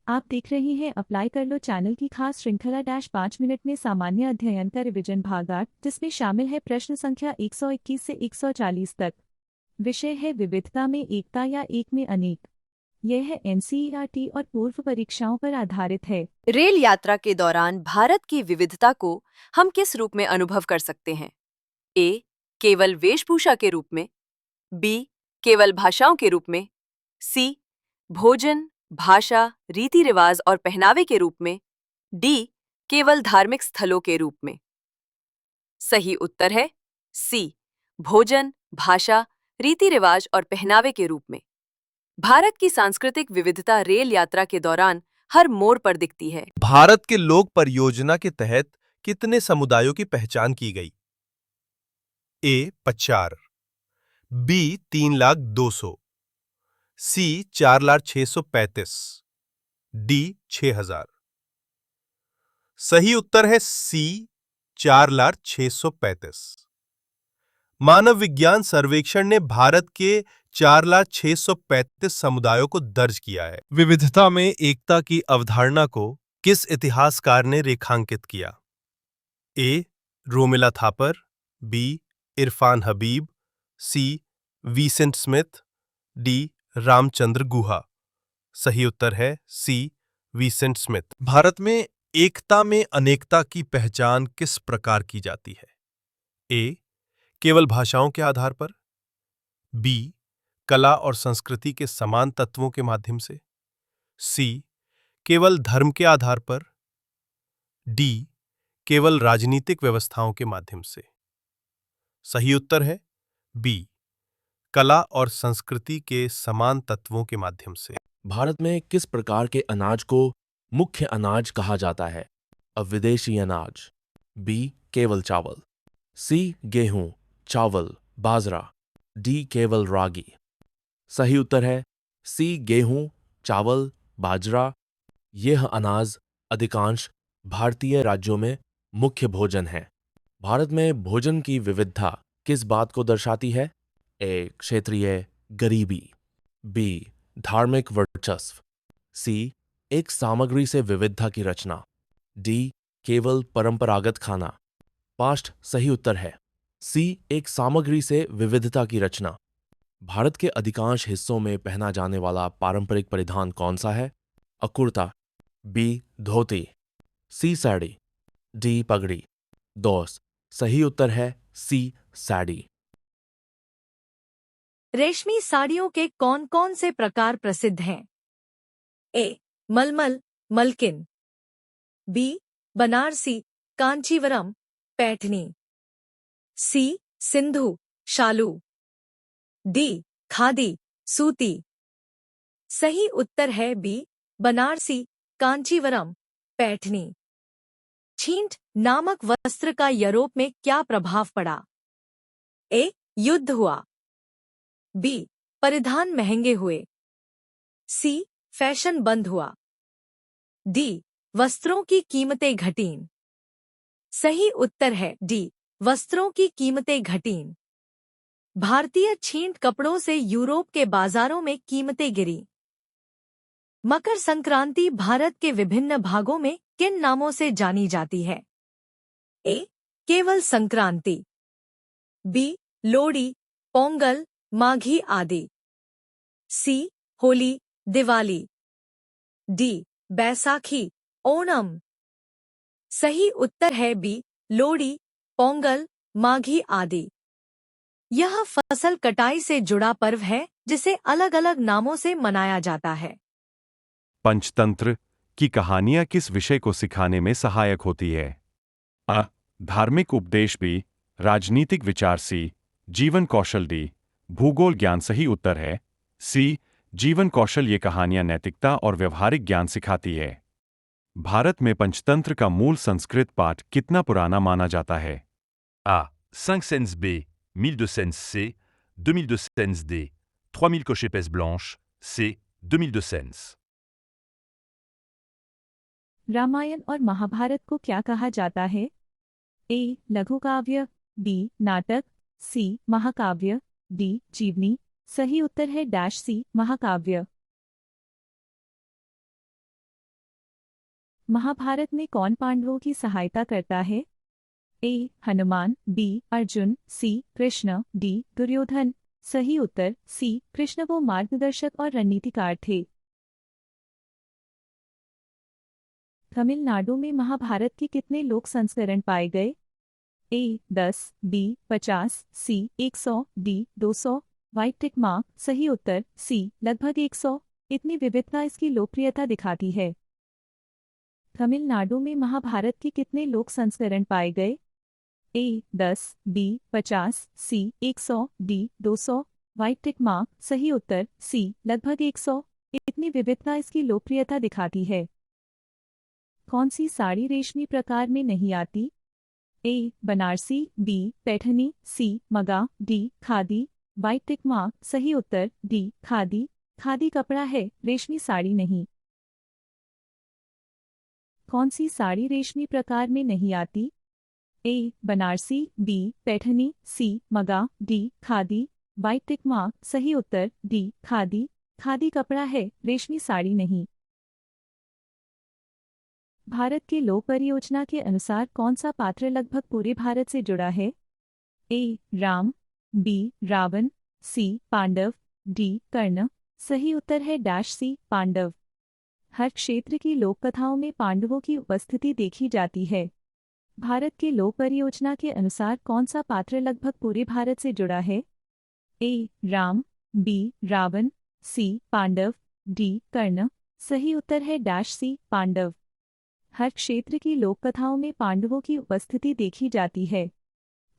आप देख रहे हैं अप्लाई कर लो चैनल की खास श्रृंखला 5 मिनट में सामान्य अध्ययन का रिवीजन भाग 8, जिसमें शामिल है प्रश्न संख्या 121 से 140 तक। विषय है विविधता में एकता या एक में अनेक। यह है एनसीईआरटी और पूर्व परीक्षाओं पर आधारित है। रेल यात्रा के दौरान भारत की विविधता को हम किस रूप में अनुभव कर सकते हैं? ए. केवल वेशभूषा के रूप में। बी. केवल भाषाओं के रूप में। सी. भोजन, भाषा, रीति रिवाज और पहनावे के रूप में। डी. केवल धार्मिक स्थलों के रूप में। सही उत्तर है सी. भोजन, भाषा, रीति रिवाज और पहनावे के रूप में। भारत की सांस्कृतिक विविधता रेल यात्रा के दौरान हर मोड़ पर दिखती है। भारत के लोक परियोजना के तहत कितने समुदायों की पहचान की गई? ए 50, बी 3,02,000, सी 4,635, डी 6,000। सही उत्तर है सी 4,635। मानव विज्ञान सर्वेक्षण ने भारत के 4,635 समुदायों को दर्ज किया है। विविधता में एकता की अवधारणा को किस इतिहासकार ने रेखांकित किया? A. Romila Thapar, B. Irfan Habib, C. Vincent Smith, D. Ramachandra Guha. सही उत्तर है सी. Vincent Smith. भारत में एकता में अनेकता की पहचान किस प्रकार की जाती है? ए. केवल भाषाओं के आधार पर, बी. कला और संस्कृति के समान तत्वों के माध्यम से, सी. केवल धर्म के आधार पर, डी. केवल राजनीतिक व्यवस्थाओं के माध्यम से। सही उत्तर है बी. कला और संस्कृति के समान तत्वों के माध्यम से। भारत में किस प्रकार के अनाज को मुख्य अनाज कहा जाता है? विदेशी अनाज। बी. केवल चावल, सी. गेहूं, चावल, बाजरा, डी. केवल रागी। सही उत्तर है सी. गेहूं, चावल, बाजरा। यह अनाज अधिकांश भारतीय राज्यों में मुख्य भोजन है। भारत में भोजन की विविधता किस बात को दर्शाती है? ए. क्षेत्रीय गरीबी, बी. धार्मिक वर्चस्व, सी. एक सामग्री से विविधता की रचना, डी. केवल परंपरागत खाना। 5 सही उत्तर है सी. एक सामग्री से विविधता की रचना। भारत के अधिकांश हिस्सों में पहना जाने वाला पारंपरिक परिधान कौन सा है? कुर्ता, बी. धोती, सी. साड़ी, डी. पगड़ी। दोस्त, सही उत्तर है सी. साड़ी। रेशमी साड़ियों के कौन कौन से प्रकार प्रसिद्ध हैं? ए. मलमल, मलकिन, बी. बनारसी, कांचीवरम, पैठनी, सी. सिंधु, शालू, डी. खादी, सूती। सही उत्तर है बी. बनारसी, कांचीवरम, पैठनी। छींट नामक वस्त्र का यूरोप में क्या प्रभाव पड़ा? ए. युद्ध हुआ, बी. परिधान महंगे हुए, सी. फैशन बंद हुआ, डी. वस्त्रों की कीमतें घटीं। सही उत्तर है डी. वस्त्रों की कीमतें घटीं। भारतीय छींट कपड़ों से यूरोप के बाजारों में कीमतें गिरी। मकर संक्रांति भारत के विभिन्न भागों में किन नामों से जानी जाती है? ए. केवल संक्रांति, बी. लोहड़ी, पोंगल, माघी आदि, सी. होली, दिवाली, डी. बैसाखी, ओणम। सही उत्तर है बी. लोहड़ी, पोंगल, माघी आदि। यह फसल कटाई से जुड़ा पर्व है जिसे अलग अलग नामों से मनाया जाता है। पंचतंत्र की कहानियां किस विषय को सिखाने में सहायक होती है? अ. धार्मिक उपदेश, बी. राजनीतिक विचार, सी. जीवन कौशल, डी. भूगोल ज्ञान। सही उत्तर है सी. जीवन कौशल। ये कहानियां नैतिकता और व्यवहारिक ज्ञान सिखाती है। भारत में पंचतंत्र का मूल संस्कृत पाठ कितना पुराना माना जाता है? A. 500 B, 1200 C, 2200 D, 3000 cochépès blanches, C. 2200। Ramayan और महाभारत को क्या कहा जाता है? ए. लघु काव्य, बी. नाटक, सी. महाकाव्य, डी. जीवनी। सही उत्तर है सी. महाकाव्य। महाभारत में कौन पांडवों की सहायता करता है? ए. हनुमान, बी. अर्जुन, सी. कृष्ण, डी. दुर्योधन। सही उत्तर सी. कृष्ण वो मार्गदर्शक और रणनीतिकार थे। तमिलनाडु में महाभारत के कितने लोक संस्करण पाए गए? ए. 10, बी. 50, सी. 100, डी. 200। White tick mark. सही उत्तर सी. लगभग 100। इतनी विविधता इसकी लोकप्रियता दिखाती है। तमिलनाडु में महाभारत के कितने लोक संस्करण पाए गए? ए. 10, बी. 50, सी. 100, डी. 200। White tick mark. सही उत्तर सी. लगभग 100। इतनी विविधता इसकी लोकप्रियता दिखाती है। कौन सी साड़ी रेशमी प्रकार में नहीं आती? ए. बनारसी, बी. पैठनी, सी. मगा, D. Khadi. White tick mark. सही उत्तर डी. खादी। खादी कपड़ा है, रेशमी साड़ी नहीं। कौन सी साड़ी रेशमी प्रकार में नहीं आती? ए. बनारसी, बी. पैठनी, सी. मगा, D. Khadi. White tick mark. सही उत्तर डी. खादी। खादी कपड़ा है, रेशमी साड़ी नहीं। भारत के लोक परियोजना के अनुसार कौन सा पात्र लगभग पूरे भारत से जुड़ा है? ए. राम, बी. रावण, सी. पांडव, डी. कर्ण। सही उत्तर है डैश सी. पांडव। हर क्षेत्र की लोक कथाओं में पांडवों की उपस्थिति देखी जाती है। भारत के लोक परियोजना के अनुसार कौन सा पात्र लगभग पूरे भारत से जुड़ा है? ए. राम, बी. रावण, सी. पांडव, डी. कर्ण। सही उत्तर है डैश सी. पांडव। हर क्षेत्र की लोक कथाओं में पांडवों की उपस्थिति देखी जाती है।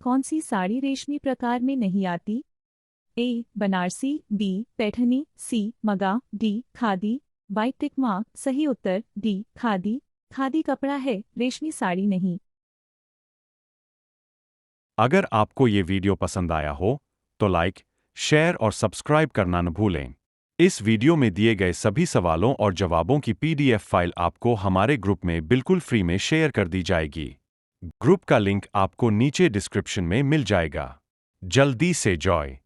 कौन सी साड़ी रेशमी प्रकार में नहीं आती? ए. बनारसी, बी. पैठनी, सी. मगा, D. Khadi. White tick mark. सही उत्तर डी. खादी। खादी कपड़ा है, रेशमी साड़ी नहीं। अगर आपको ये वीडियो पसंद आया हो तो लाइक, शेयर और सब्सक्राइब करना न भूलें। इस वीडियो में दिए गए सभी सवालों और जवाबों की PDF फाइल आपको हमारे ग्रुप में बिल्कुल फ्री में शेयर कर दी जाएगी। ग्रुप का लिंक आपको नीचे डिस्क्रिप्शन में मिल जाएगा। जल्दी से जॉइन